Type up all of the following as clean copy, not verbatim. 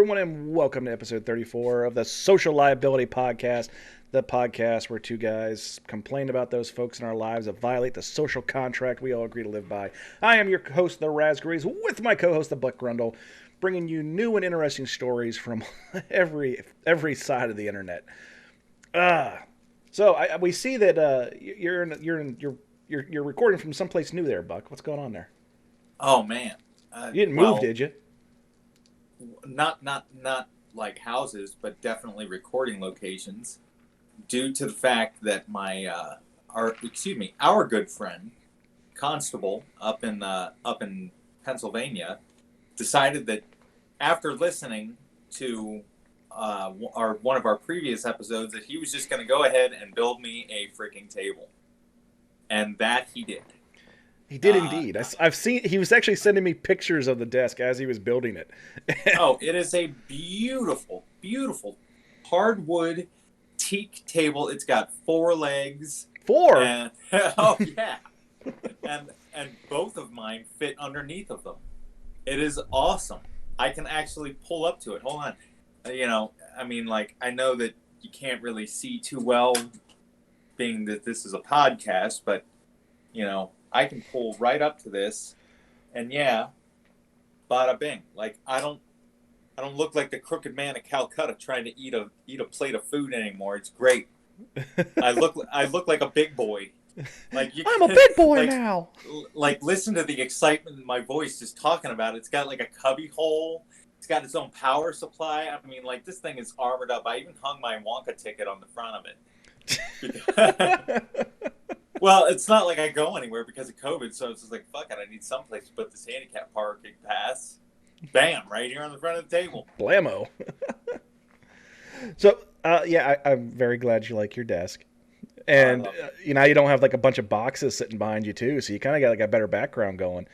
everyone, and welcome to episode 34 of the Social Liability Podcast, the podcast where two guys complain about those folks in our lives that violate the social contract we all agree to live by. I am your host, the Raspberries, with my co-host, the Buck Grundle, bringing you new and interesting stories from every side of the internet. We see that you're recording from someplace new there, Buck. What's going on there? Oh man, You didn't move, did you? not like houses, but definitely recording locations. Due to the fact that our good friend Constable up in Pennsylvania decided that after listening to one of our previous episodes that he was just going to go ahead and build me a freaking table, and that he did. He did indeed. I've seen. He was actually sending me pictures of the desk as he was building it. Oh, it is a beautiful, beautiful hardwood teak table. It's got 4 legs. 4. Oh yeah, and both of mine fit underneath of them. It is awesome. I can actually pull up to it. Hold on. I know that you can't really see too well, being that this is a podcast, but I can pull right up to this, and yeah, bada bing. Like I don't look like the crooked man of Calcutta trying to eat a plate of food anymore. It's great. I look like a big boy. I'm a big boy now. Like listen to the excitement in my voice just talking about it. It's got like a cubby hole. It's got its own power supply. I mean, like this thing is armored up. I even hung my Wonka ticket on the front of it. Well, it's not like I go anywhere because of COVID, so it's just like, fuck it, I need someplace to put this handicap parking pass. Bam, right here on the front of the table. Blammo. So, I'm very glad you like your desk. And, you don't have like a bunch of boxes sitting behind you, too, so you kind of got like a better background going.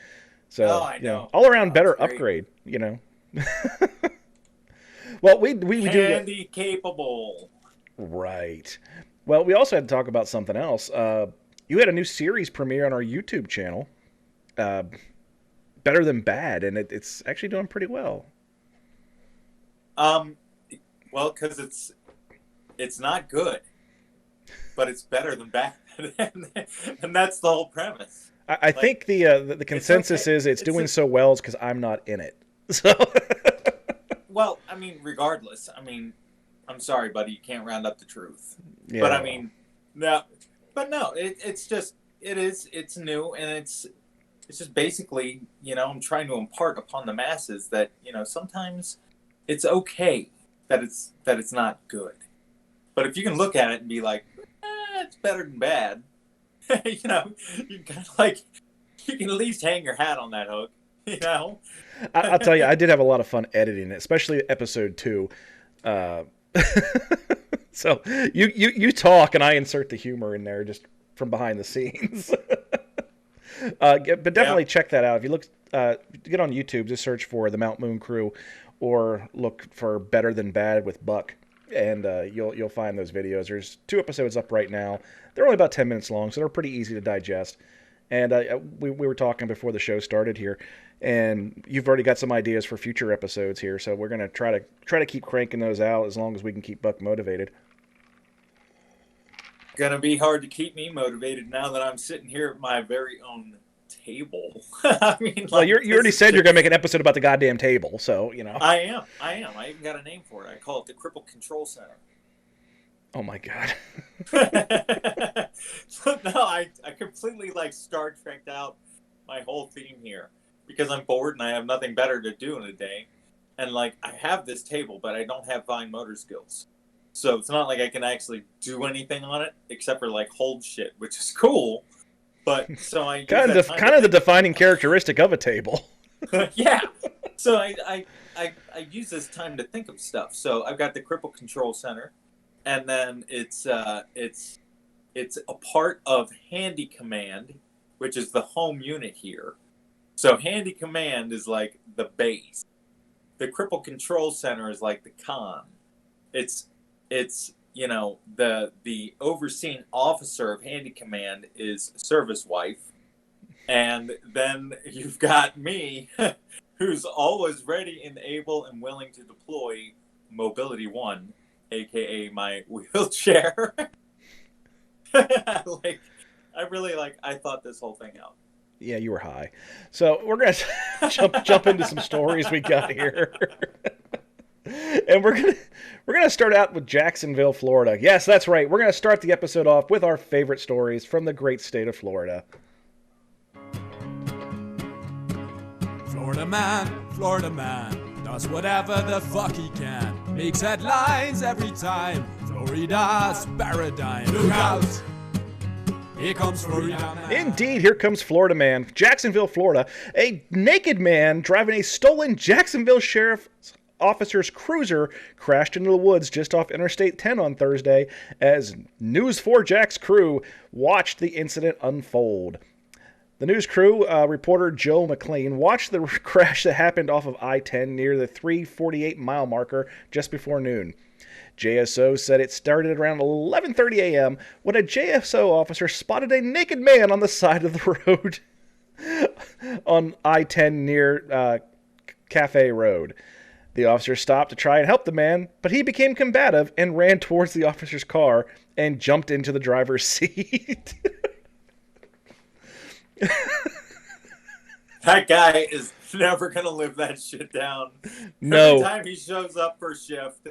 So, I know. All around better upgrade, Well, we do... Handy capable. Right. Well, we also had to talk about something else. You had a new series premiere on our YouTube channel, Better Than Bad, and it's actually doing pretty well. Well, because it's not good, but it's better than bad, and that's the whole premise. I think the consensus is it's doing so well is because I'm not in it. So. Well, I mean, regardless, I'm sorry, buddy, you can't round up the truth. Yeah. But it's new, and it's just basically, I'm trying to impart upon the masses that, sometimes it's okay that it's not good. But if you can look at it and be like, it's better than bad, you kind of like, you can at least hang your hat on that hook, I'll tell you, I did have a lot of fun editing it, especially episode 2. So you talk and I insert the humor in there just from behind the scenes. But definitely check that out. If you look, get on YouTube, just search for the Mount Moon Crew, or look for Better Than Bad with Buck, and you'll find those videos. There's 2 episodes up right now. They're only about 10 minutes long, so they're pretty easy to digest. And we were talking before the show started here, and you've already got some ideas for future episodes here. So we're gonna try to keep cranking those out as long as we can keep Buck motivated. Gonna be hard to keep me motivated now that I'm sitting here at my very own table. Well, you already said you're gonna make an episode about the goddamn table, so I am. I even got a name for it. I call it the Cripple Control Center. Oh my god. No, I completely Star Trek'd out my whole theme here because I'm bored and I have nothing better to do in a day. And I have this table, but I don't have fine motor skills. So it's not like I can actually do anything on it except for hold shit, which is cool. But so I kind of the defining characteristic of a table. Yeah. So I use this time to think of stuff. So I've got the Cripple Control Center. And then it's a part of Handy Command, which is the home unit here. So Handy Command is like the base. The Cripple Control Center is like the con. It's the overseeing officer of Handy Command is Service Wife, and then you've got me, who's always ready and able and willing to deploy Mobility One, aka my wheelchair. Like, I thought this whole thing out. Yeah, you were high. So we're gonna jump into some stories we got here. And we're gonna start out with Jacksonville, Florida. Yes, that's right. We're gonna start the episode off with our favorite stories from the great state of Florida. Florida man, does whatever the fuck he can. Makes headlines every time. Florida's paradigm. Look out! Here comes Florida man. Indeed, here comes Florida man. Jacksonville, Florida. A naked man driving a stolen Jacksonville Sheriff's Officer's cruiser crashed into the woods just off Interstate 10 on Thursday as News 4 Jack's crew watched the incident unfold. The news crew, reporter Joe McLean, watched the crash that happened off of I-10 near the 348-mile marker just before noon. JSO said it started around 11:30 a.m. when a JSO officer spotted a naked man on the side of the road on I-10 near Cafe Road. The officer stopped to try and help the man, but he became combative and ran towards the officer's car and jumped into the driver's seat. That guy is never going to live that shit down. No. Every time he shows up for shift,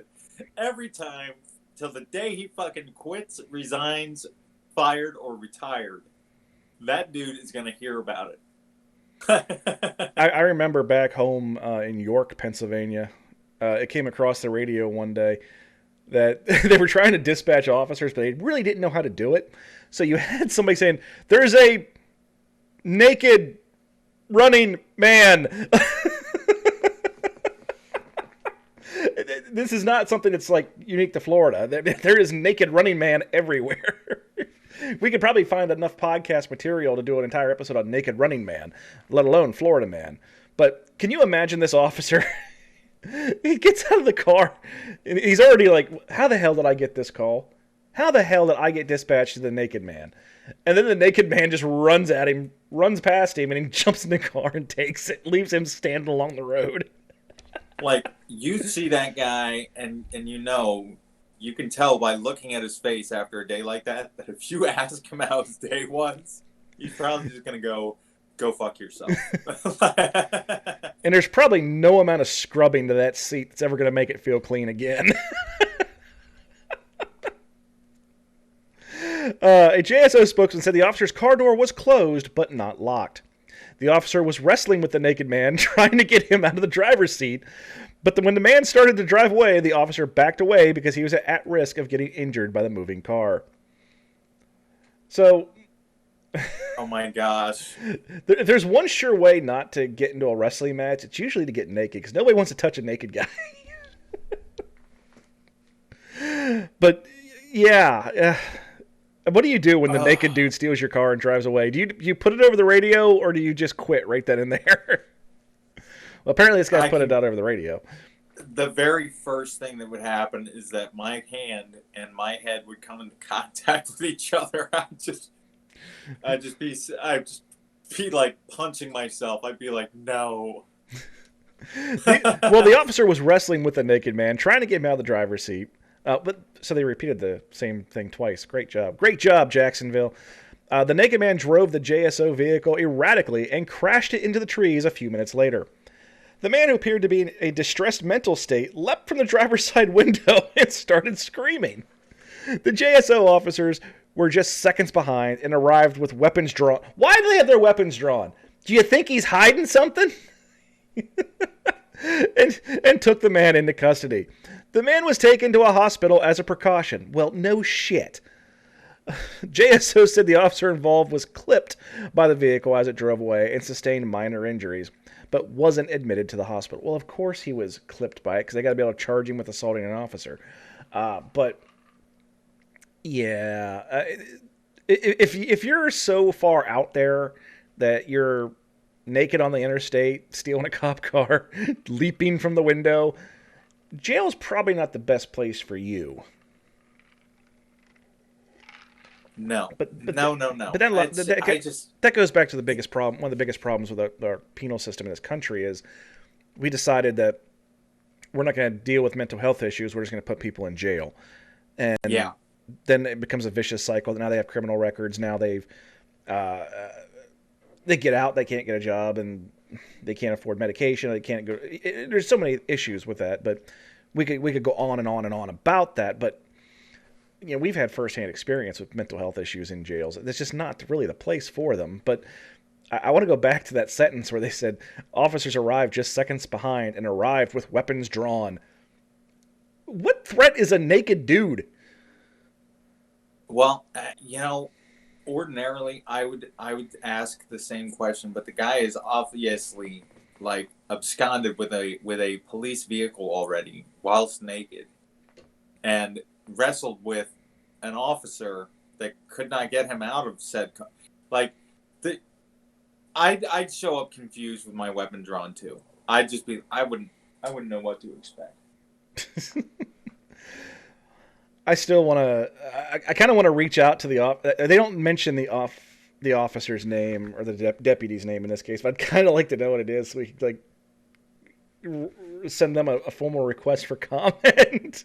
every time, till the day he fucking quits, resigns, fired, or retired, that dude is going to hear about it. I remember back home in York, Pennsylvania, it came across the radio one day that they were trying to dispatch officers, but they really didn't know how to do it. So you had somebody saying, "There's a naked running man." This is not something that's like unique to Florida. There is naked running man everywhere. We could probably find enough podcast material to do an entire episode on naked running man, let alone Florida man. But can you imagine this officer? He gets out of the car and he's already like, how the hell did I get this call? How the hell did I get dispatched to the naked man? And then the naked man just runs at him, runs past him, and he jumps in the car and takes it, leaves him standing along the road. Like, you see that guy and you can tell by looking at his face after a day like that if you ask him how his day was, he's probably just going to go fuck yourself. And there's probably no amount of scrubbing to that seat that's ever going to make it feel clean again. A JSO spokesman said the officer's car door was closed but not locked. The officer was wrestling with the naked man, trying to get him out of the driver's seat. But when the man started to drive away, the officer backed away because he was at risk of getting injured by the moving car. So, oh my gosh. If there's one sure way not to get into a wrestling match, it's usually to get naked, because nobody wants to touch a naked guy. But, yeah. What do you do when the naked dude steals your car and drives away? Do you put it over the radio, or do you just quit right then and there? Well, apparently this guy put it out over the radio. The very first thing that would happen is that my hand and my head would come into contact with each other. I'd just be like punching myself. I'd be like, no. Well, the officer was wrestling with the naked man, trying to get him out of the driver's seat. So they repeated the same thing twice. Great job, Jacksonville. The naked man drove the JSO vehicle erratically and crashed it into the trees a few minutes later. The man, who appeared to be in a distressed mental state, leapt from the driver's side window and started screaming. The JSO officers were just seconds behind and arrived with weapons drawn. Why do they have their weapons drawn? Do you think he's hiding something? and took the man into custody. The man was taken to a hospital as a precaution. Well, no shit. JSO said the officer involved was clipped by the vehicle as it drove away and sustained minor injuries, but wasn't admitted to the hospital. Well, of course he was clipped by it, because they got to be able to charge him with assaulting an officer. But yeah, if you're so far out there that you're naked on the interstate, stealing a cop car, leaping from the window, jail's probably not the best place for you. No. No. But then that goes back to the biggest problem. One of the biggest problems with our penal system in this country is we decided that we're not going to deal with mental health issues. We're just going to put people in jail. And then it becomes a vicious cycle. Now they have criminal records. Now they get out, they can't get a job, and they can't afford medication. They can't go. There's so many issues with that, but we could go on and on and on about that. But we've had firsthand experience with mental health issues in jails. It's just not really the place for them. But I want to go back to that sentence where they said officers arrived just seconds behind and arrived with weapons drawn. What threat is a naked dude? Well, ordinarily I would ask the same question, but the guy is obviously like absconded with a police vehicle already whilst naked, and wrestled with an officer that could not get him out of said I'd show up confused with my weapon drawn too. I wouldn't know what to expect. I still want to. I kind of want to reach out to they don't mention the officer's name or the deputy's name in this case, but I'd kind of like to know what it is, so we could send them a formal request for comment.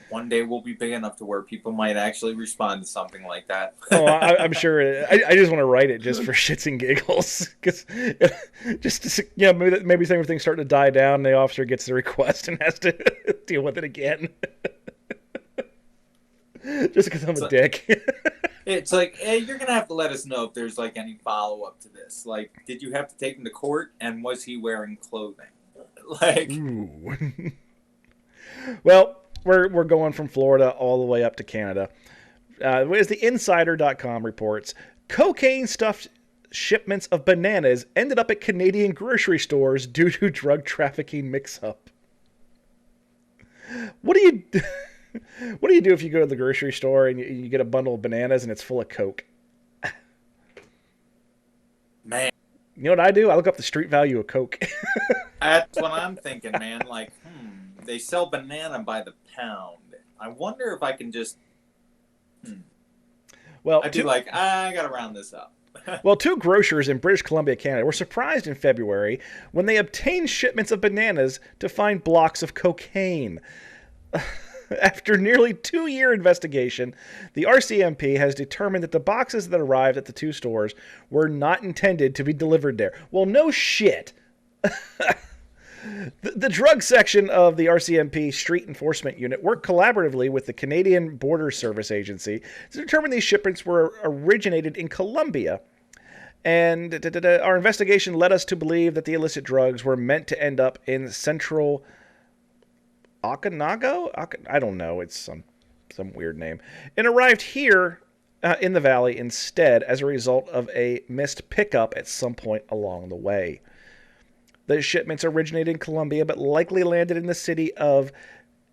One day we'll be big enough to where people might actually respond to something like that. Oh, I'm sure. I just want to write it just for shits and giggles, because maybe some things start to die down, and the officer gets the request and has to deal with it again. Just because I'm a dick. It's like, hey, you're gonna have to let us know if there's like any follow up to this. Like, did you have to take him to court, and was he wearing clothing? Ooh. Well, we're going from Florida all the way up to Canada. As the Insider.com reports, cocaine-stuffed shipments of bananas ended up at Canadian grocery stores due to drug trafficking mix-up. What do you do if you go to the grocery store and you get a bundle of bananas and it's full of coke? Man. You know what I do? I look up the street value of coke. That's what I'm thinking, man. Like, they sell banana by the pound. I wonder if I can just... Well, I'd be like, I gotta round this up. Well, 2 grocers in British Columbia, Canada, were surprised in February when they obtained shipments of bananas to find blocks of cocaine. After nearly 2-year investigation, the RCMP has determined that the boxes that arrived at the 2 stores were not intended to be delivered there. Well, no shit. The drug section of the RCMP Street Enforcement Unit worked collaboratively with the Canadian Border Service Agency to determine these shipments were originated in Colombia. And our investigation led us to believe that the illicit drugs were meant to end up in central Okanago? I don't know. It's some weird name. And arrived here in the valley instead as a result of a missed pickup at some point along the way. The shipments originated in Colombia but likely landed in the city of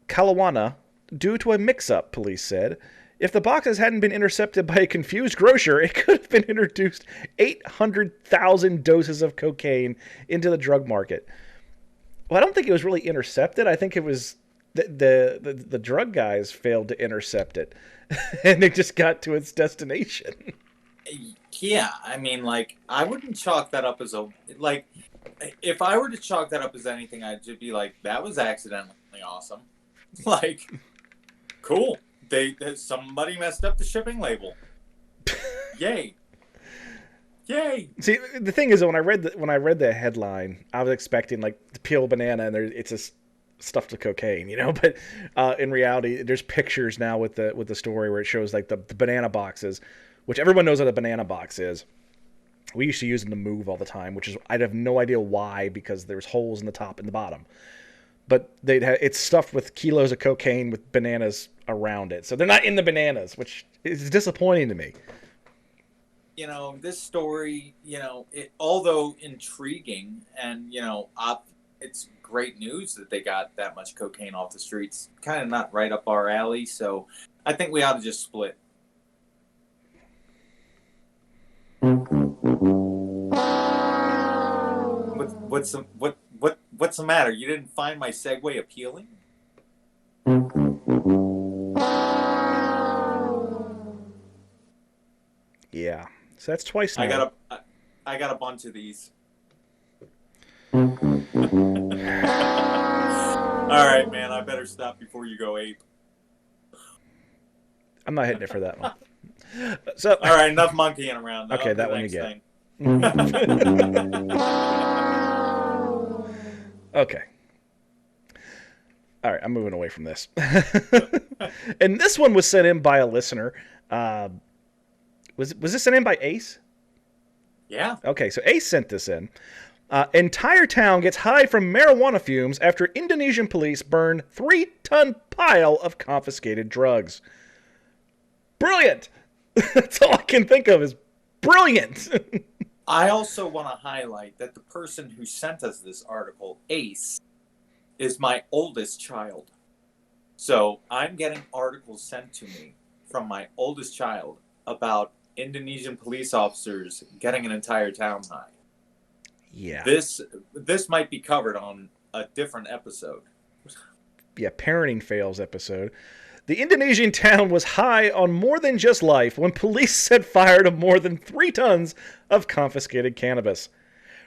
Kelowna due to a mix-up, police said. If the boxes hadn't been intercepted by a confused grocer, it could have been introduced 800,000 doses of cocaine into the drug market. Well, I don't think it was really intercepted. I think it was the drug guys failed to intercept it, and they just got to its destination. Yeah, I mean, like, I wouldn't chalk that up as if I were to chalk that up as anything, I'd just be like, that was accidentally awesome. Like, cool. Somebody messed up the shipping label. Yay. Yay. See, the thing is, when I read the headline, I was expecting like to peel a banana and it's a stuffed with cocaine, but in reality, there's pictures now with the story where it shows like the banana boxes, which everyone knows what a banana box is. We used to use them to move all the time, which is I'd have no idea why, because there's holes in the top and the bottom. But it's stuffed with kilos of cocaine with bananas around it. So they're not in the bananas, which is disappointing to me. This story, although intriguing and, it's great news that they got that much cocaine off the streets, kind of not right up our alley. So I think we ought to just split. What's the matter? You didn't find my segue appealing? Yeah, so that's twice now. I got a bunch of these. All right, man. I better stop before you go ape. I'm not hitting it for that one. So, all right, enough monkeying around. Okay, that one you get. Okay. All right, I'm moving away from this. And this one was sent in by a listener. Was this sent in by Ace? Yeah. Okay, so Ace sent this in. Entire town gets high from marijuana fumes after Indonesian police burn 3-ton pile of confiscated drugs. Brilliant! That's all I can think of is brilliant! I also want to highlight that the person who sent us this article, Ace, is my oldest child. So I'm getting articles sent to me from my oldest child about Indonesian police officers getting an entire town high. Yeah. This might be covered on a different episode. Yeah, parenting fails episode. The Indonesian town was high on more than just life when police set fire to more than 3 tons of confiscated cannabis.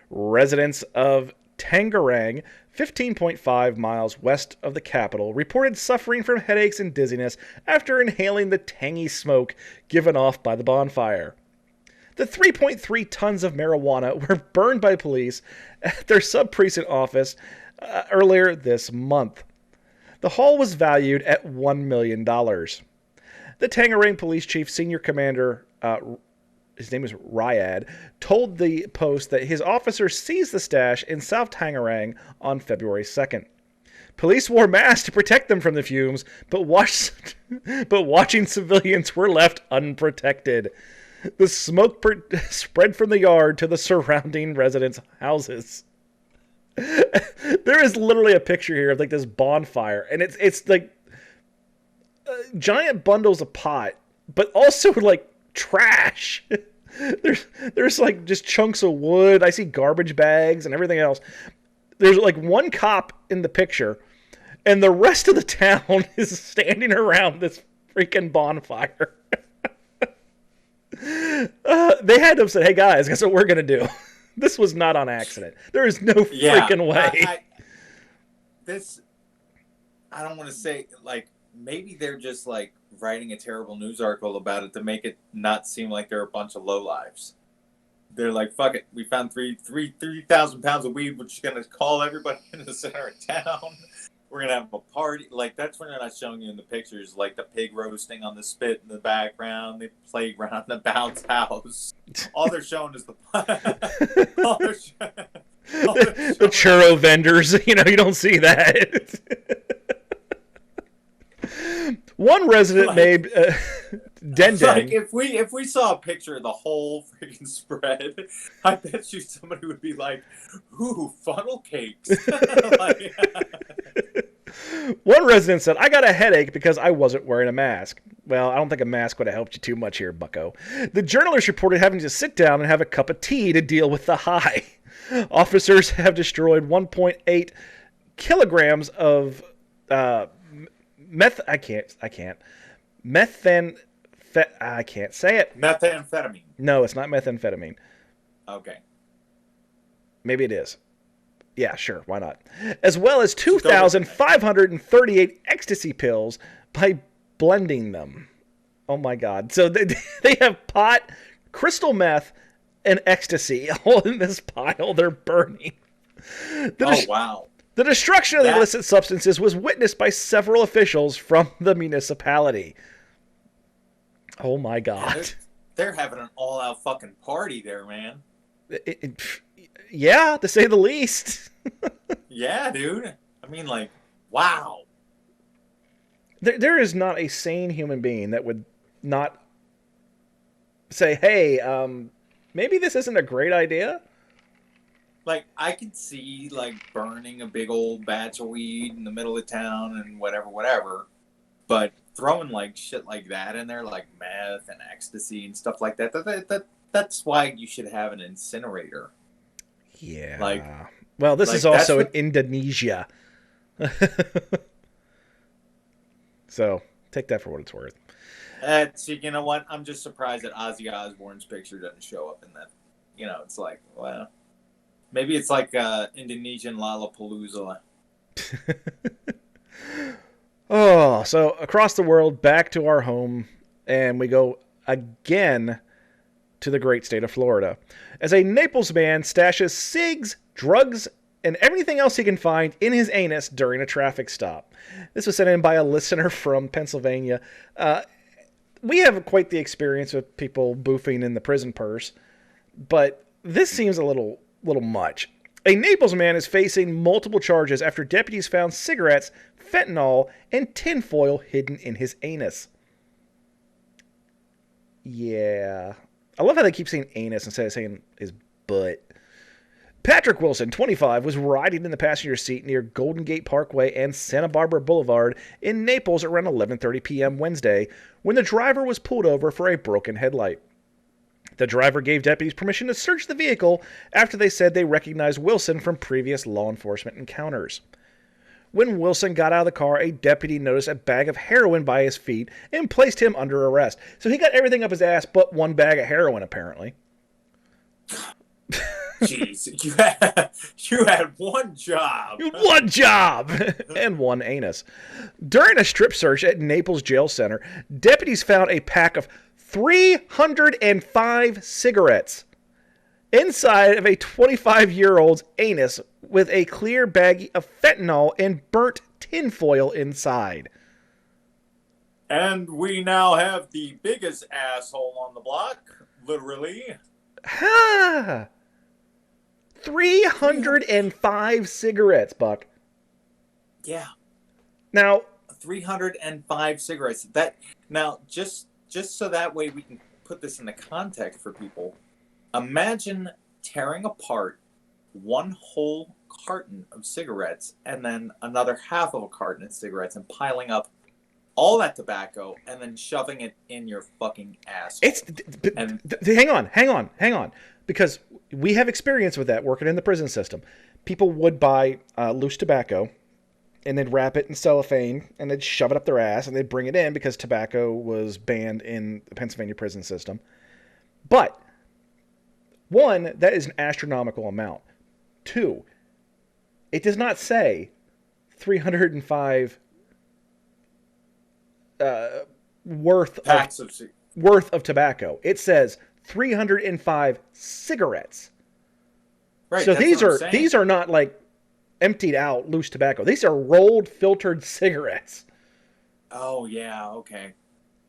Residents of Tangerang, 15.5 miles west of the capital, reported suffering from headaches and dizziness after inhaling the tangy smoke given off by the bonfire. The 3.3 tons of marijuana were burned by police at their sub-precinct office earlier this month. The haul was valued at $1 million. The Tangerang Police Chief Senior Commander, his name is Ryad, told the Post that his officers seized the stash in South Tangerang on February 2nd. Police wore masks to protect them from the fumes, but watching civilians were left unprotected. The smoke spread from the yard to the surrounding residents' houses. There is literally a picture here of like this bonfire, and it's like giant bundles of pot, but also like trash. There's like just chunks of wood. I see garbage bags and everything else. There's like one cop in the picture, and the rest of the town is standing around this freaking bonfire. They had to have said, "Hey guys, guess what we're gonna do?" This was not on accident. There is no freaking way. I don't want to say, like, maybe they're just, like, writing a terrible news article about it to make it not seem like they're a bunch of lowlives. They're like, fuck it. We found 3,000 pounds of weed. We're just going to call everybody in the center of town. We're going to have a party. Like, that's when they're not showing you in the pictures, like the pig roasting on the spit in the background, the playground, the bounce house. All they're showing is the churro vendors. You don't see that. One resident made Dendeng. Like if we saw a picture of the whole freaking spread, I bet you somebody would be like, "Ooh, funnel cakes." Like, one resident said, "I got a headache because I wasn't wearing a mask." Well, I don't think a mask would have helped you too much here, bucko. The journalist reported having to sit down and have a cup of tea to deal with the high. Officers have destroyed 1.8 kilograms of I can't say it. methamphetamine. No, it's not methamphetamine. Okay. Maybe it is. Yeah, sure. Why not? As well as 2,538 ecstasy pills by blending them. Oh my God. So they have pot, crystal meth, and ecstasy all in this pile they're burning. Wow. The destruction of the illicit substances was witnessed by several officials from the municipality. Oh my God. Yeah, they're having an all-out fucking party there, man. Yeah, to say the least. Yeah, dude. I mean, like, wow. There is not a sane human being that would not say, hey, maybe this isn't a great idea. Like, I could see, like, burning a big old batch of weed in the middle of town and whatever. But throwing, like, shit like that in there, like meth and ecstasy and stuff like that's why you should have an incinerator. Yeah. Like, well, this is also in Indonesia. So, take that for what it's worth. So, you know what? I'm just surprised that Ozzy Osbourne's picture doesn't show up in that. It's like, well... Maybe it's like Indonesian Lollapalooza. Oh, so across the world, back to our home, and we go again to the great state of Florida. As a Naples man stashes cigs, drugs, and everything else he can find in his anus during a traffic stop. This was sent in by a listener from Pennsylvania. We have quite the experience with people boofing in the prison purse, but this seems a little much. A Naples man is facing multiple charges after deputies found cigarettes, fentanyl, and tinfoil hidden in his anus. Yeah. I love how they keep saying anus instead of saying his butt. Patrick Wilson, 25, was riding in the passenger seat near Golden Gate Parkway and Santa Barbara Boulevard in Naples around 11:30 p.m. Wednesday when the driver was pulled over for a broken headlight. The driver gave deputies permission to search the vehicle after they said they recognized Wilson from previous law enforcement encounters. When Wilson got out of the car, a deputy noticed a bag of heroin by his feet and placed him under arrest. So he got everything up his ass but one bag of heroin, apparently. Jeez, you had one job. One job! And one anus. During a strip search at Naples Jail Center, deputies found a pack of 305 cigarettes inside of a 25-year-old's anus with a clear baggie of fentanyl and burnt tinfoil inside. And we now have the biggest asshole on the block, literally. Ha! 305 cigarettes, Buck. Yeah. Now, 305 cigarettes. That now just so that way we can put this into context for people. Imagine tearing apart one whole carton of cigarettes and then another half of a carton of cigarettes and piling up all that tobacco and then shoving it in your fucking ass. Hang on. Because we have experience with that working in the prison system. People would buy loose tobacco and they'd wrap it in cellophane and they'd shove it up their ass and they'd bring it in because tobacco was banned in the Pennsylvania prison system. But, one, that is an astronomical amount. Two, it does not say 305 worth of tobacco. It says 305 cigarettes. Right, so these are not like emptied out loose tobacco. These are rolled filtered cigarettes. Oh yeah, okay.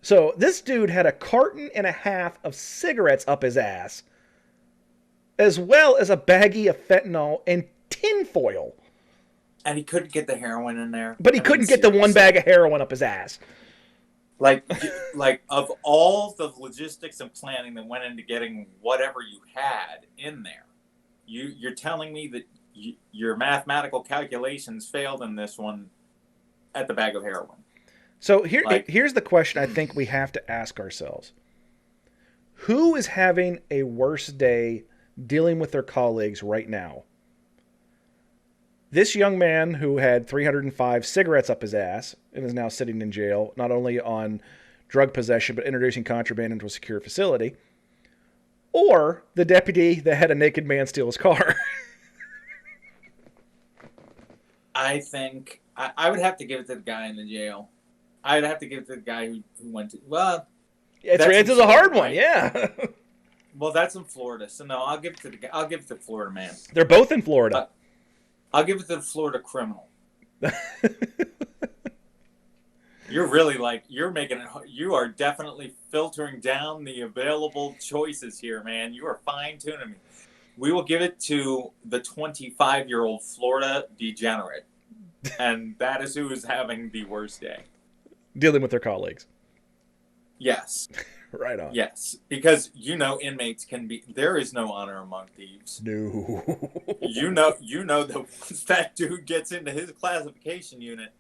So this dude had a carton and a half of cigarettes up his ass, as well as a baggie of fentanyl and tinfoil. And he couldn't get the heroin in there. But he couldn't get the one bag of heroin up his ass. Like of all the logistics and planning that went into getting whatever you had in there, you're telling me that your mathematical calculations failed in this one at the bag of heroin. So here's the question I think we have to ask ourselves. Who is having a worse day dealing with their colleagues right now? This young man who had 305 cigarettes up his ass and is now sitting in jail, not only on drug possession, but introducing contraband into a secure facility, or the deputy that had a naked man steal his car. I think I would have to give it to the guy in the jail. I'd have to give it to the guy who went to, well... It's a hard one, yeah. Well, that's in Florida, so no, I'll give it to the Florida man. They're both in Florida. I'll give it to the Florida criminal. You're really you are definitely filtering down the available choices here, man. You are fine-tuning me. We will give it to the 25-year-old Florida degenerate. And that is who is having the worst day. Dealing with their colleagues. Yes. Right on. Yes. Because, inmates there is no honor among thieves. No. You know that once that dude gets into his classification unit,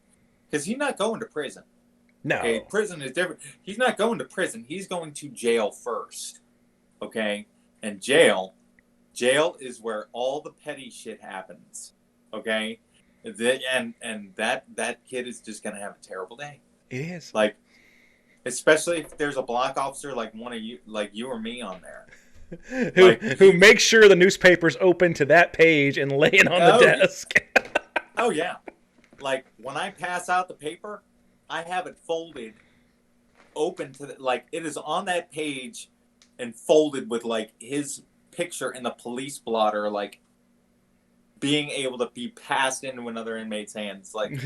because he's not going to prison. No. Okay, prison is different. He's not going to prison. He's going to jail first. Okay? And jail is where all the petty shit happens. Okay? And that kid is just going to have a terrible day. It is. Like, especially if there's a block officer like one of you, like you or me on there. who makes sure the newspaper's open to that page and laying on the desk. Oh yeah, like when I pass out the paper, I have it folded, open to it is on that page, and folded with like his picture in the police blotter, like being able to be passed into another inmate's hands. Like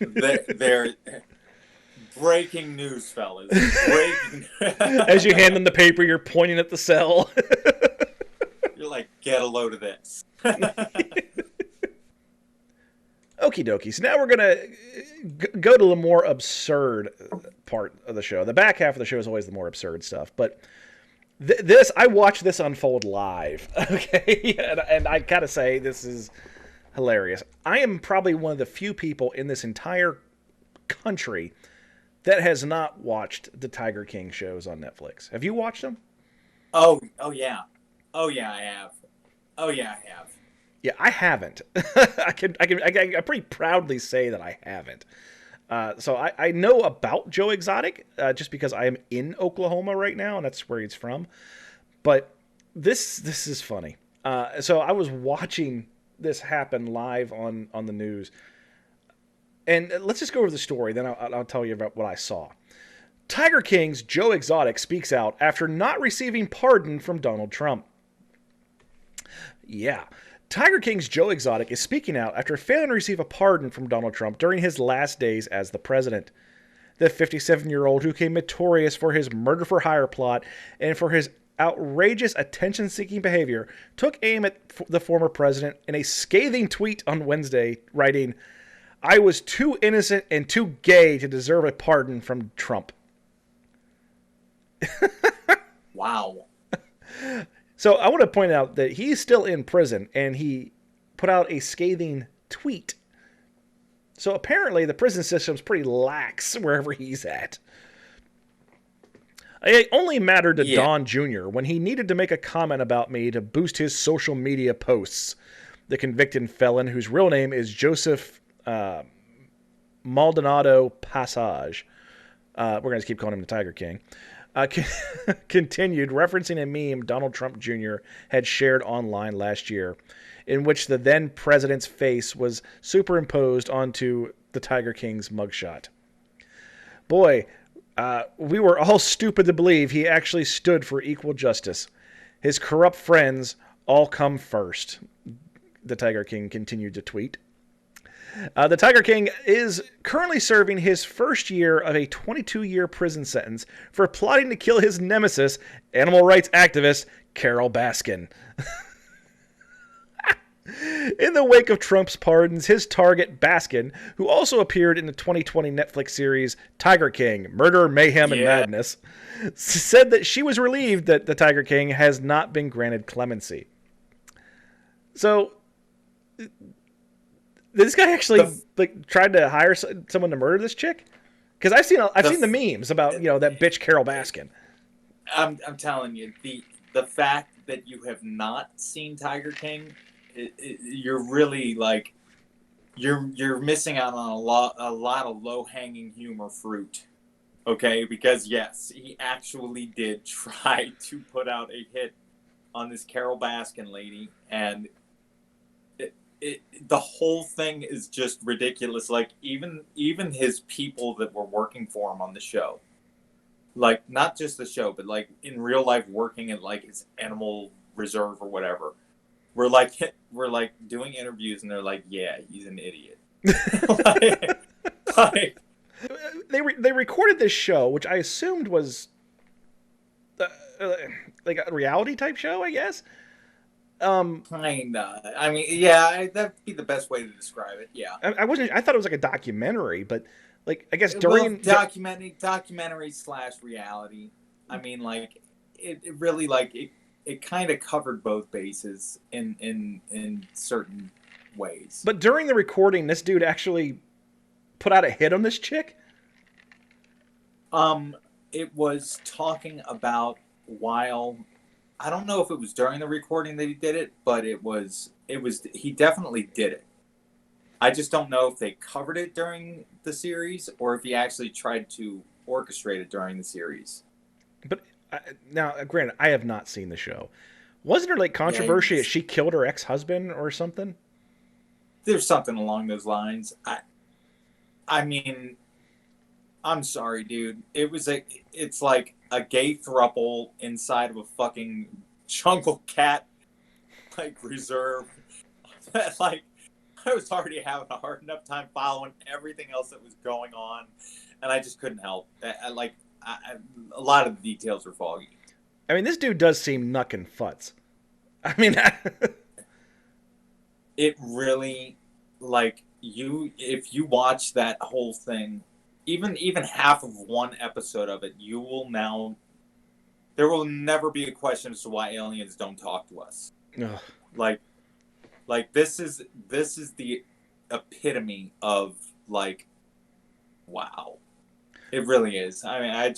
they're breaking news, fellas. Breaking. As you hand them the paper, you're pointing at the cell. You're like, get a load of this. Okie dokie. So now we're going to go to the more absurd part of the show. The back half of the show is always the more absurd stuff. But I watched this unfold live. Okay? And I got to say, this is hilarious. I am probably one of the few people in this entire country that has not watched the Tiger King shows on Netflix. Have you watched them? Oh yeah. Oh yeah, I have. Oh yeah, I have. Yeah, I haven't. I pretty proudly say that I haven't. So I know about Joe Exotic just because I am in Oklahoma right now, and that's where he's from. But this is funny. So I was watching this happen live on the news. And let's just go over the story, then I'll tell you about what I saw. Tiger King's Joe Exotic speaks out after not receiving pardon from Donald Trump. Yeah. Tiger King's Joe Exotic is speaking out after failing to receive a pardon from Donald Trump during his last days as the president. The 57-year-old, who became notorious for his murder-for-hire plot and for his outrageous attention-seeking behavior, took aim at the former president in a scathing tweet on Wednesday, writing, "I was too innocent and too gay to deserve a pardon from Trump." Wow. So I want to point out that he's still in prison, and he put out a scathing tweet. So apparently the prison system's pretty lax wherever he's at. It only mattered to Don Jr. when he needed to make a comment about me to boost his social media posts. The convicted felon, whose real name is Joseph Maldonado Passage, we're going to keep calling him the Tiger King, continued referencing a meme Donald Trump Jr. had shared online last year, in which the then president's face was superimposed onto the Tiger King's mugshot. Boy, we were all stupid to believe he actually stood for equal justice. His corrupt friends all come first, the Tiger King continued to tweet. The Tiger King is currently serving his first year of a 22-year prison sentence for plotting to kill his nemesis, animal rights activist Carole Baskin. In the wake of Trump's pardons, his target, Baskin, who also appeared in the 2020 Netflix series Tiger King, Murder, Mayhem, and Madness, said that she was relieved that the Tiger King has not been granted clemency. So this guy actually tried to hire someone to murder this chick? Because I've seen the memes about that bitch Carole Baskin. I'm telling you, the fact that you have not seen Tiger King, you're really you're missing out on a lot of low hanging humor fruit. Okay, because yes, he actually did try to put out a hit on this Carole Baskin lady, and the whole thing is just ridiculous. Like even his people that were working for him on the show, like not just the show, but like in real life working at like his animal reserve or whatever, we're like doing interviews and they're like, yeah, he's an idiot. They recorded this show, which I assumed was like a reality type show, I guess. Kinda. I mean, yeah, that'd be the best way to describe it. Yeah. I thought it was like a documentary, but like I guess during documentary / reality. I mean, like it really it kind of covered both bases in certain ways. But during the recording, this dude actually put out a hit on this chick? It was talking about while, I don't know if it was during the recording that he did it, but he definitely did it. I just don't know if they covered it during the series or if he actually tried to orchestrate it during the series. But Now, granted, I have not seen the show. Wasn't there like controversy that she killed her ex-husband or something? There's something along those lines. I mean, I'm sorry, dude. It's like a gay throuple inside of a fucking jungle cat like reserve. Like, I was already having a hard enough time following everything else that was going on, and I just couldn't help. A lot of the details were foggy. I mean, this dude does seem knuckin' futz. I mean, it really, like, if you watch that whole thing, even half of one episode of it, there will never be a question as to why aliens don't talk to us. Ugh. Like this is the epitome of, like, wow. It really is. I mean,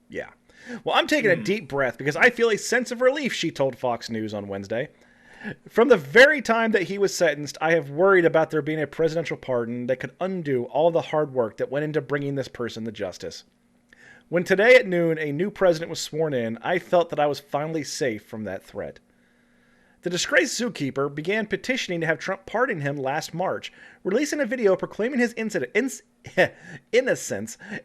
yeah. Well, I'm taking a deep breath because I feel a sense of relief, she told Fox News on Wednesday. From the very time that he was sentenced, I have worried about there being a presidential pardon that could undo all the hard work that went into bringing this person to justice. When today at noon a new president was sworn in, I felt that I was finally safe from that threat. The disgraced zookeeper began petitioning to have Trump pardon him last March, releasing a video proclaiming his innocence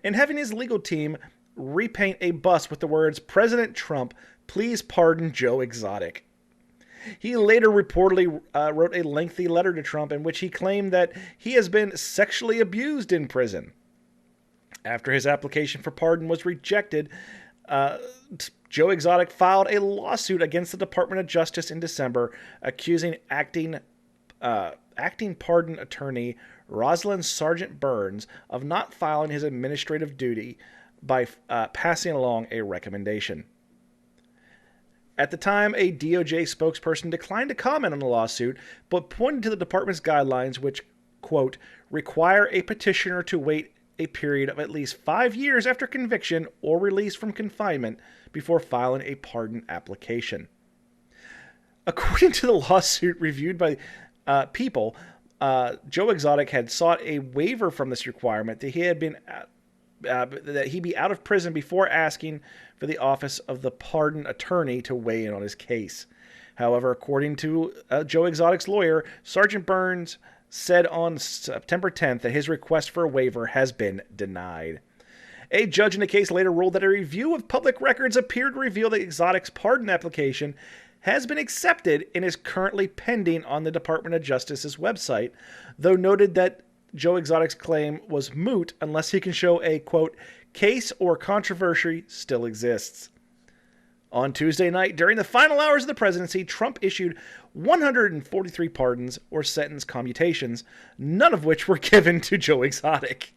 and having his legal team repaint a bus with the words, "President Trump, please pardon Joe Exotic." He later reportedly wrote a lengthy letter to Trump in which he claimed that he has been sexually abused in prison. After his application for pardon was rejected, Joe Exotic filed a lawsuit against the Department of Justice in December, accusing acting pardon attorney Rosalind Sargent Burns of not filing his administrative duty by passing along a recommendation. At the time, a DOJ spokesperson declined to comment on the lawsuit, but pointed to the department's guidelines which, quote, require a petitioner to wait a period of at least 5 years after conviction or release from confinement before filing a pardon application. According to the lawsuit reviewed by People, Joe Exotic had sought a waiver from this requirement that he be out of prison before asking for the office of the pardon attorney to weigh in on his case. However, according to Joe Exotic's lawyer, Sergeant Burns said on September 10th that his request for a waiver has been denied. A judge in the case later ruled that a review of public records appeared to reveal that Exotic's pardon application has been accepted and is currently pending on the Department of Justice's website, though noted that Joe Exotic's claim was moot unless he can show a, quote, case or controversy still exists. On Tuesday night, during the final hours of the presidency, Trump issued 143 pardons or sentence commutations, none of which were given to Joe Exotic.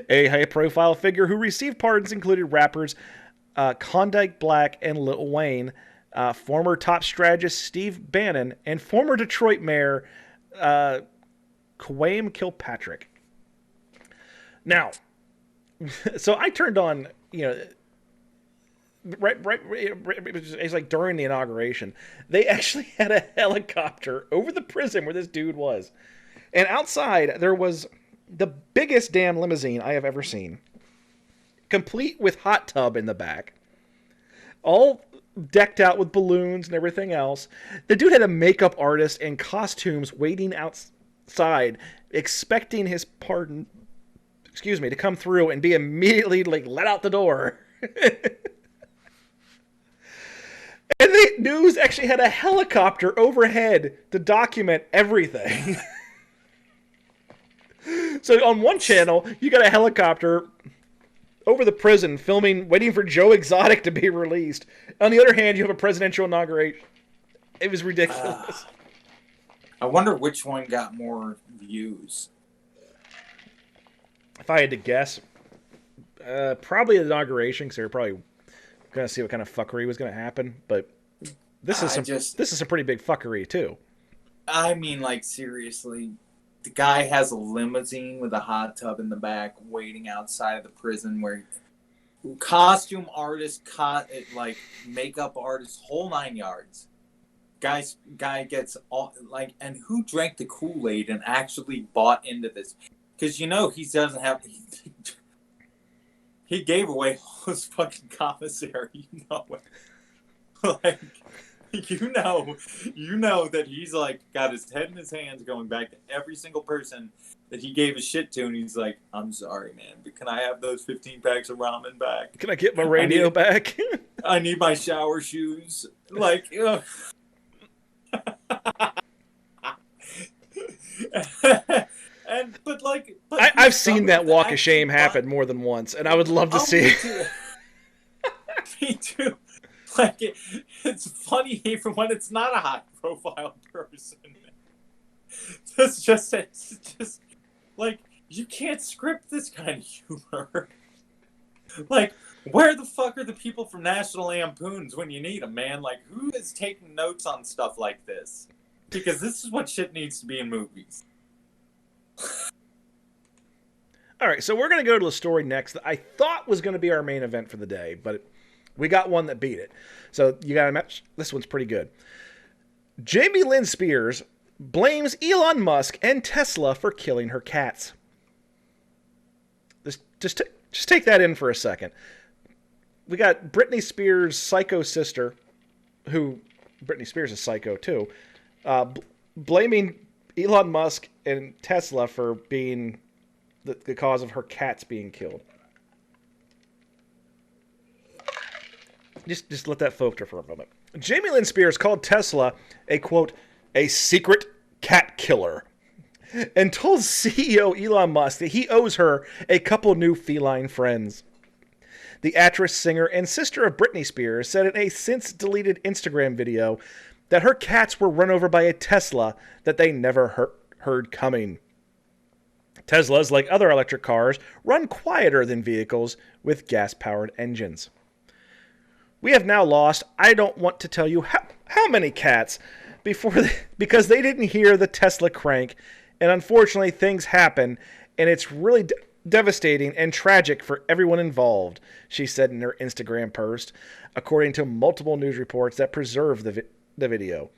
A high-profile figure who received pardons included rappers Klondike Black and Lil Wayne, former top strategist Steve Bannon, and former Detroit mayor Kwame Kilpatrick. Now, so I turned on, right, it's like during the inauguration, they actually had a helicopter over the prison where this dude was. And outside, there was the biggest damn limousine I have ever seen, complete with hot tub in the back, all decked out with balloons and everything else. The dude had a makeup artist and costumes waiting outside, expecting his pardon, to come through and be immediately let out the door. And the news actually had a helicopter overhead to document everything. So on one channel, you got a helicopter over the prison filming, waiting for Joe Exotic to be released. On the other hand, you have a presidential inauguration. It was ridiculous. I wonder which one got more views. If I had to guess, probably the inauguration, because they were probably going to see what kind of fuckery was going to happen. But this is some pretty big fuckery too. I mean, like, seriously, the guy has a limousine with a hot tub in the back, waiting outside of the prison, where costume artist, makeup artist, whole 9 yards. Guy gets all and who drank the Kool-Aid and actually bought into this? Because he doesn't have. he gave away all his fucking commissary. You know it. Like, you know that he's like got his head in his hands, going back to every single person that he gave his shit to, and he's like, "I'm sorry, man, but can I have those 15 packs of ramen back? Can I get my radio back? I need my shower shoes." Like, I've seen that walk of shame happen more than once, and I would love to see it. Me too. Like, it's funny even when it's not a high-profile person. It's just like, you can't script this kind of humor. Like, where the fuck are the people from National Lampoons when you need them, man? Like, who is taking notes on stuff like this? Because this is what shit needs to be in movies. All right, so we're going to go to a story next that I thought was going to be our main event for the day, but we got one that beat it. So you got to match. This one's pretty good. Jamie Lynn Spears blames Elon Musk and Tesla for killing her cats. Just take that in for a second. We got Britney Spears' psycho sister, who Britney Spears is psycho too, blaming Elon Musk and Tesla for being the cause of her cats being killed. Just let that filter for a moment. Jamie Lynn Spears called Tesla a, quote, a secret cat killer, and told CEO Elon Musk that he owes her a couple new feline friends. The actress, singer, and sister of Britney Spears said in a since-deleted Instagram video that her cats were run over by a Tesla that they never heard coming. Teslas, like other electric cars, run quieter than vehicles with gas-powered engines. We have now lost, I don't want to tell you how many cats because they didn't hear the Tesla crank, and unfortunately things happen, and it's really devastating and tragic for everyone involved, she said in her Instagram post, according to multiple news reports that preserve the video.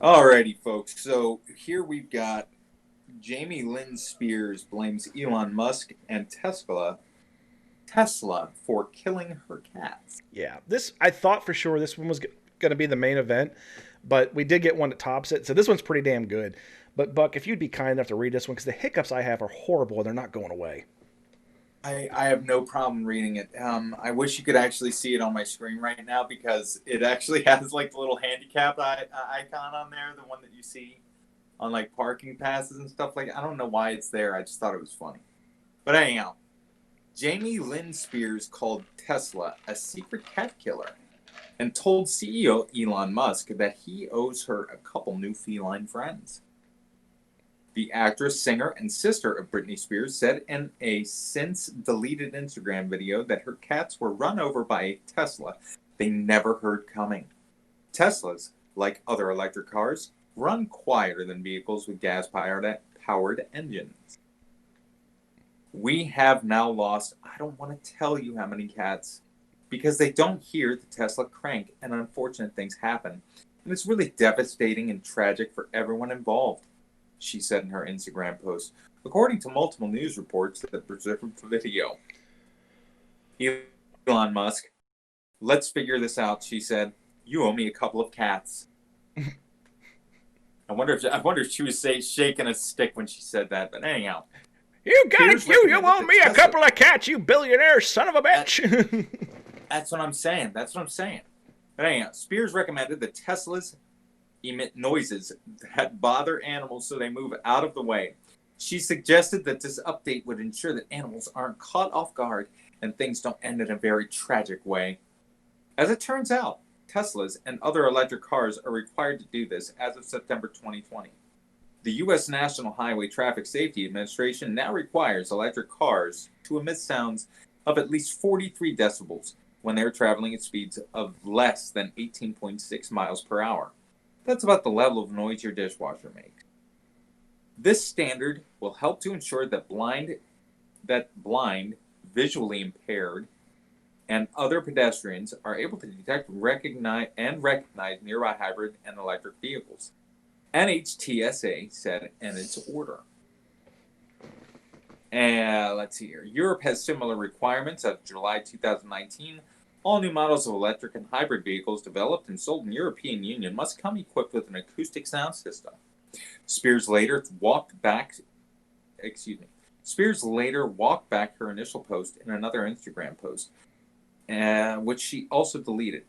Alrighty, folks. So here we've got Jamie Lynn Spears blames Elon Musk and Tesla for killing her cats. Yeah, I thought for sure this one was going to be the main event, but we did get one that tops it, so this one's pretty damn good. But Buck, if you'd be kind enough to read this one, because the hiccups I have are horrible and they're not going away. I have no problem reading it. I wish you could actually see it on my screen right now, because it actually has like the little handicap icon on there, the one that you see on like parking passes and stuff like that. I don't know why it's there. I just thought it was funny. But anyhow, Jamie Lynn Spears called Tesla a secret cat killer and told CEO Elon Musk that he owes her a couple new feline friends. The actress, singer, and sister of Britney Spears said in a since-deleted Instagram video that her cats were run over by a Tesla they never heard coming. Teslas, like other electric cars, run quieter than vehicles with gas-powered engines. We have now lost, I don't want to tell you how many cats, because they don't hear the Tesla crank, and unfortunate things happen. And it's really devastating and tragic for everyone involved, she said in her Instagram post, according to multiple news reports that preserved the video. Elon Musk, let's figure this out, she said. You owe me a couple of cats. I wonder if she was shaking a stick when she said that, but anyhow. You got it, you owe me a couple of cats, you billionaire son of a bitch. That's what I'm saying. But anyhow, Spears recommended that Teslas emit noises that bother animals so they move out of the way. She suggested that this update would ensure that animals aren't caught off guard and things don't end in a very tragic way. As it turns out, Teslas and other electric cars are required to do this as of September 2020. The U.S. National Highway Traffic Safety Administration now requires electric cars to emit sounds of at least 43 decibels when they're traveling at speeds of less than 18.6 miles per hour. That's about the level of noise your dishwasher makes. This standard will help to ensure that blind, visually impaired, and other pedestrians are able to detect, recognize nearby hybrid and electric vehicles. NHTSA said in its order. And let's see here. Europe has similar requirements. As of July 2019, all new models of electric and hybrid vehicles developed and sold in the European Union must come equipped with an acoustic sound system. Spears later walked back her initial post in another Instagram post, which she also deleted.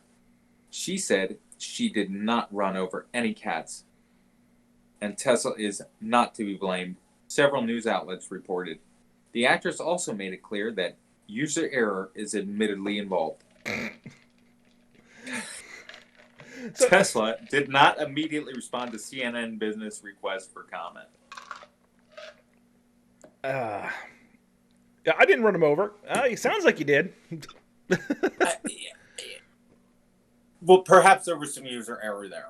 She said she did not run over any cats, and Tesla is not to be blamed, several news outlets reported. The actress also made it clear that user error is admittedly involved. Tesla did not immediately respond to CNN Business request for comment. I didn't run him over. It sounds like you did. Well, perhaps there was some user error there.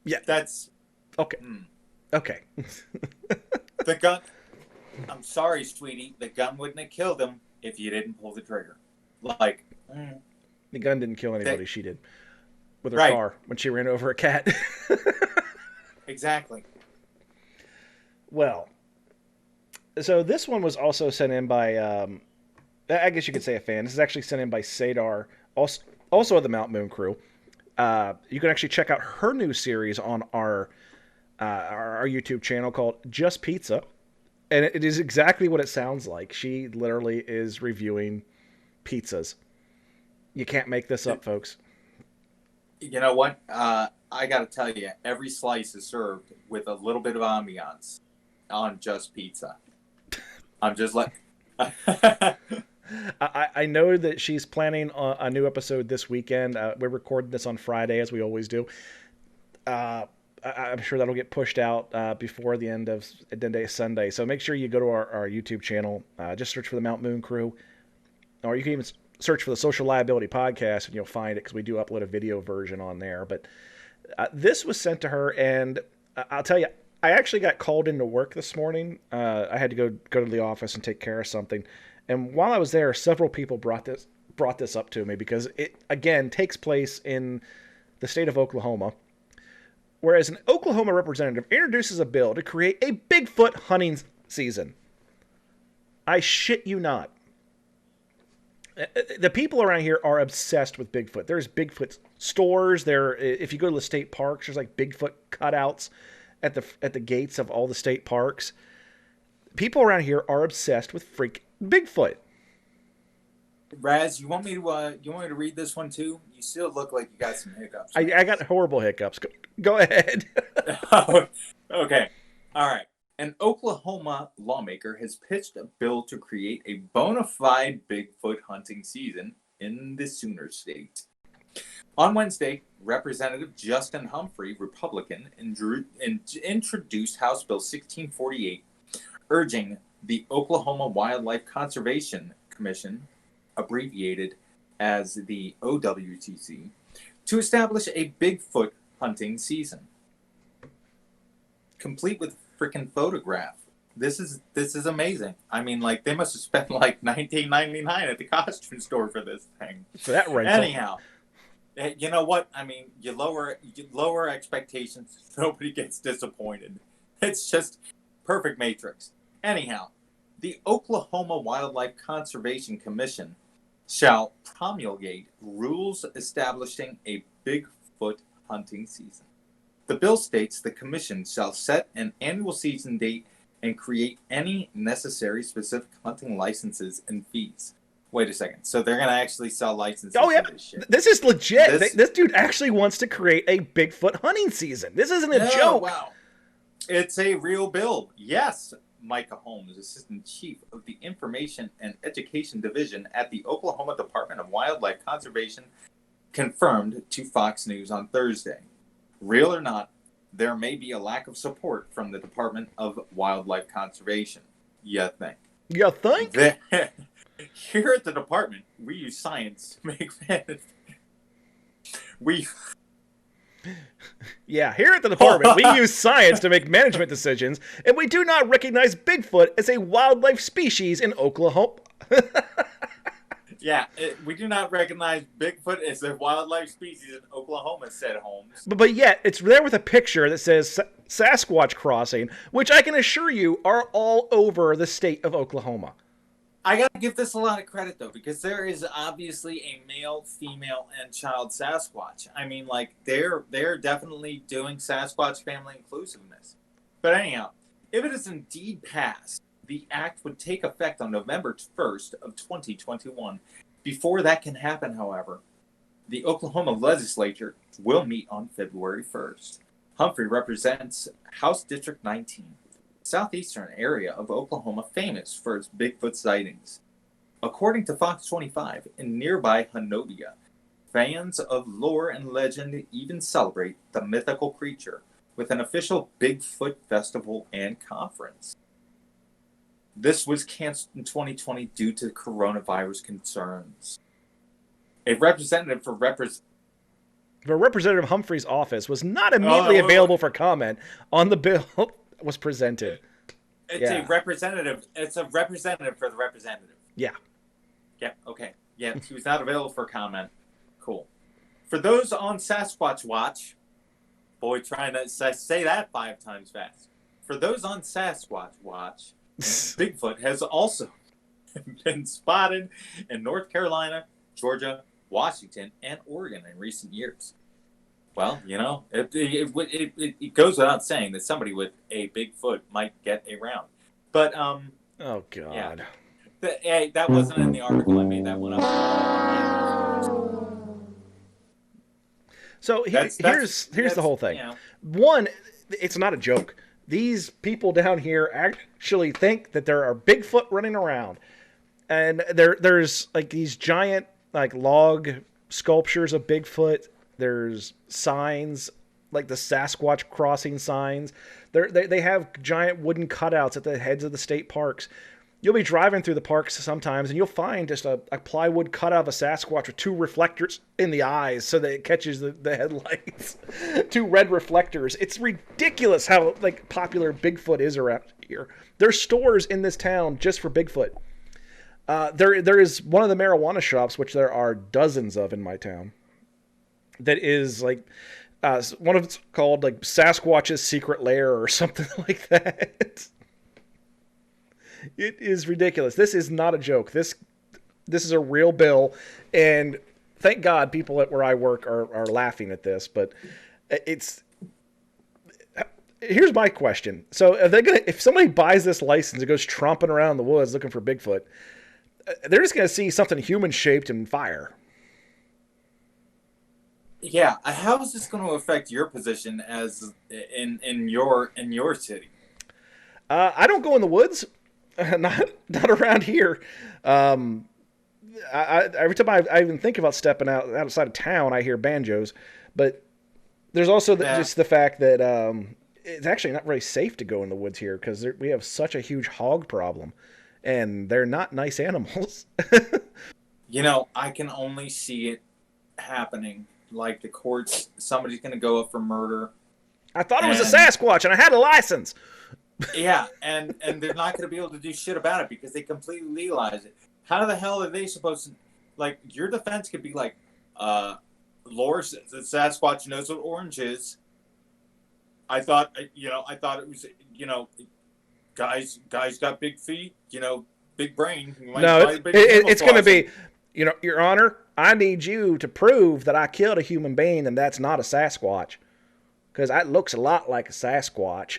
Yeah. That's... Okay. Okay. The gun... I'm sorry, sweetie. The gun wouldn't have killed him if you didn't pull the trigger. Like... The gun didn't kill anybody. She did. With her Right. car when she ran over a cat. Exactly. Well, so this one was also sent in by, I guess you could say a fan. This is actually sent in by Sadar, also of the Mount Moon Crew. You can actually check out her new series on our YouTube channel called Just Pizza. And it is exactly what it sounds like. She literally is reviewing pizzas. You can't make this up, folks. You know what? I got to tell you, every slice is served with a little bit of ambiance on Just Pizza. I'm just like... I know that she's planning a new episode this weekend. We're recording this on Friday, as we always do. I'm sure that'll get pushed out before the end of Sunday. So make sure you go to our YouTube channel. Just search for the Mount Moon Crew. Or you can even search for the Social Liability Podcast, and you'll find it because we do upload a video version on there. But this was sent to her, and I'll tell you, I actually got called into work this morning. I had to go to the office and take care of something. And while I was there, several people brought this up to me because it, again, takes place in the state of Oklahoma. Whereas an Oklahoma representative introduces a bill to create a Bigfoot hunting season. I shit you not. The people around here are obsessed with Bigfoot. There's Bigfoot stores. If you go to the state parks, there's like Bigfoot cutouts at the gates of all the state parks. People around here are obsessed with freak Bigfoot. Raz, you want me to read this one too? You still look like you got some hiccups. I got horrible hiccups. Go ahead. Okay. All right. An Oklahoma lawmaker has pitched a bill to create a bona fide Bigfoot hunting season in the Sooner State. On Wednesday, Representative Justin Humphrey, Republican, introduced House Bill 1648, urging the Oklahoma Wildlife Conservation Commission, abbreviated as the OWCC, to establish a Bigfoot hunting season, complete with a freaking photograph. This is amazing. I mean, like, they must have spent like $19.99 at the costume store for this thing. For that rental. Anyhow, you know what? I mean, you lower expectations, nobody gets disappointed. It's just perfect matrix. Anyhow, the Oklahoma Wildlife Conservation Commission shall promulgate rules establishing a Bigfoot hunting season. The bill states the commission shall set an annual season date and create any necessary specific hunting licenses and fees. Wait a second. So they're going to actually sell licenses for this shit. This is legit. This dude actually wants to create a Bigfoot hunting season. This isn't a joke. Wow. It's a real bill. Yes. Micah Holmes, Assistant Chief of the Information and Education Division at the Oklahoma Department of Wildlife Conservation, confirmed to Fox News on Thursday. Real or not, there may be a lack of support from the Department of Wildlife Conservation. You think? You think? Here at the department, we use science to make Yeah, here at the department, we use science to make management decisions, and we do not recognize Bigfoot as a wildlife species in Oklahoma. Yeah, we do not recognize Bigfoot as a wildlife species in Oklahoma, said Holmes. But yet, it's there with a picture that says Sasquatch crossing, which I can assure you are all over the state of Oklahoma. I gotta give this a lot of credit though, because there is obviously a male, female, and child Sasquatch. I mean, like they're definitely doing Sasquatch family inclusiveness. But anyhow, if it is indeed passed, the act would take effect on November 1st of 2021. Before that can happen, however, the Oklahoma legislature will meet on February 1st. Humphrey represents House District 19. Southeastern area of Oklahoma famous for its Bigfoot sightings. According to Fox 25, in nearby Honobia, fans of lore and legend even celebrate the mythical creature with an official Bigfoot festival and conference. This was canceled in 2020 due to coronavirus concerns. A representative for Representative Humphrey's office was not immediately available for comment on the bill was presented. It's a representative. It's a representative for the representative. Yeah. Yeah. Okay. Yeah. He was not available for comment. Cool. For those on Sasquatch Watch, boy, trying to say that 5 times fast. For those on Sasquatch Watch, Bigfoot has also been spotted in North Carolina, Georgia, Washington, and Oregon in recent years. Well, you know, it goes without saying that somebody with a Bigfoot might get around. But, oh, God. Yeah, that wasn't in the article. I made that one up. So here's the whole thing. You know, One, it's not a joke. These people down here actually think that there are Bigfoot running around. And there's like these giant like log sculptures of Bigfoot. There's signs like the Sasquatch crossing signs. They have giant wooden cutouts at the heads of the state parks. You'll be driving through the parks sometimes and you'll find just a plywood cutout of a Sasquatch with 2 reflectors in the eyes so that it catches the headlights. 2 red reflectors. It's ridiculous how like popular Bigfoot is around here. There's stores in this town just for Bigfoot. There is one of the marijuana shops, which there are dozens of in my town, that is like one of it's called like Sasquatch's Secret Lair or something like that. It is ridiculous. This is not a joke. This is a real bill, and thank God people at where I work are laughing at this. But here's my question: so are they if somebody buys this license and goes tromping around the woods looking for Bigfoot, they're just gonna see something human shaped and fire. Yeah, how is this going to affect your position as in your city? I don't go in the woods, not around here. Every time I even think about stepping outside of town, I hear banjos. But there's also just the fact that it's actually not very safe to go in the woods here because we have such a huge hog problem, and they're not nice animals. You know, I can only see it happening. Like the courts, somebody's going to go up for murder. I thought it was a Sasquatch, and I had a license. Yeah, and they're not going to be able to do shit about it because they completely legalize it. How the hell are they supposed to... Like, your defense could be like, Laura says that Sasquatch knows what orange is. I thought it was, guys got big feet, big brain. No, it's going to be, Your Honor, I need you to prove that I killed a human being and that's not a Sasquatch. Because that looks a lot like a Sasquatch.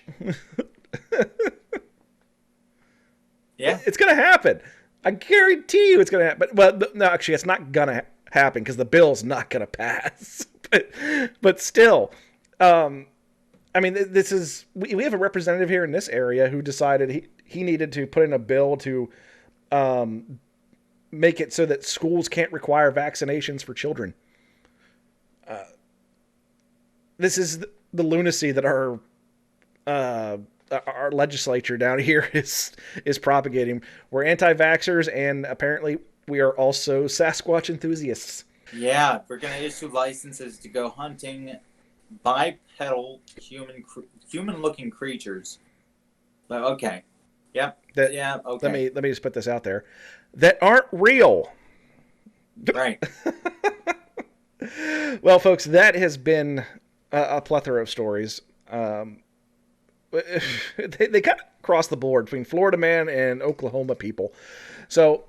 Yeah. It's going to happen. I guarantee you it's going to happen. Well, no, actually, it's not going to happen because the bill's not going to pass. But still, this is... We have a representative here in this area who decided he needed to put in a bill to... make it so that schools can't require vaccinations for children. This is the lunacy that our legislature down here is propagating. We're anti-vaxxers, and apparently we are also Sasquatch enthusiasts. Yeah, we're going to issue licenses to go hunting bipedal human-looking creatures. But okay. Yep. Okay. Let me just put this out there. That aren't real. Right. Well, folks, that has been a plethora of stories. They kind of cross the board between Florida man and Oklahoma people. So,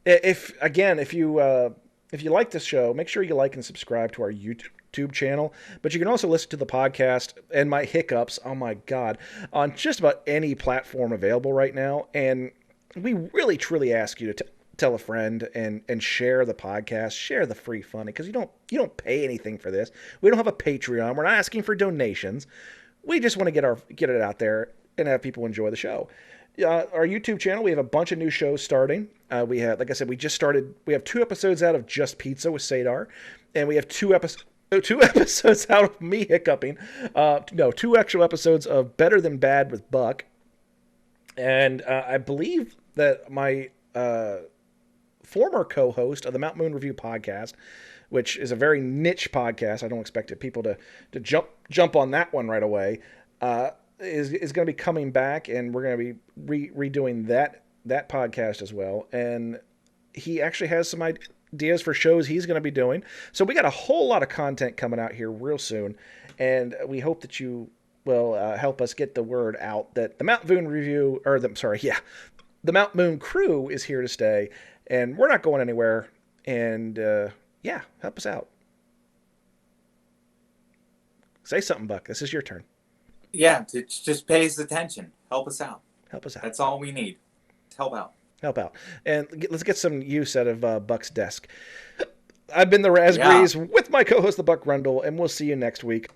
if you like this show, make sure you like and subscribe to our YouTube channel. But you can also listen to the podcast and my hiccups. Oh my God, on just about any platform available right now. And we really truly ask you to tell a friend and share the podcast, share the free funny, because you don't pay anything for this. We don't have a Patreon. We're not asking for donations. We just want to get it out there and have people enjoy the show. Our YouTube channel, we have a bunch of new shows starting. We have, like I said, we have 2 episodes out of Just Pizza with Sadar, and we have 2 episodes out of me hiccuping. 2 actual episodes of Better Than Bad with Buck. And I believe that my former co-host of the Mount Moon Review podcast, which is a very niche podcast, I don't expect people to jump on that one right away, is going to be coming back, and we're going to be redoing that podcast as well. And he actually has some ideas for shows he's going to be doing. So we got a whole lot of content coming out here real soon, and we hope that you will help us get the word out that the Mount Moon Review, the Mount Moon Crew is here to stay, and we're not going anywhere. And help us out. Say something, Buck. This is your turn. Yeah, just pays attention. Help us out. Help us out. That's all we need. Help out. Help out. And let's get some use out of Buck's desk. I've been the Raspberries with my co-host, the Buck Rundle, and we'll see you next week.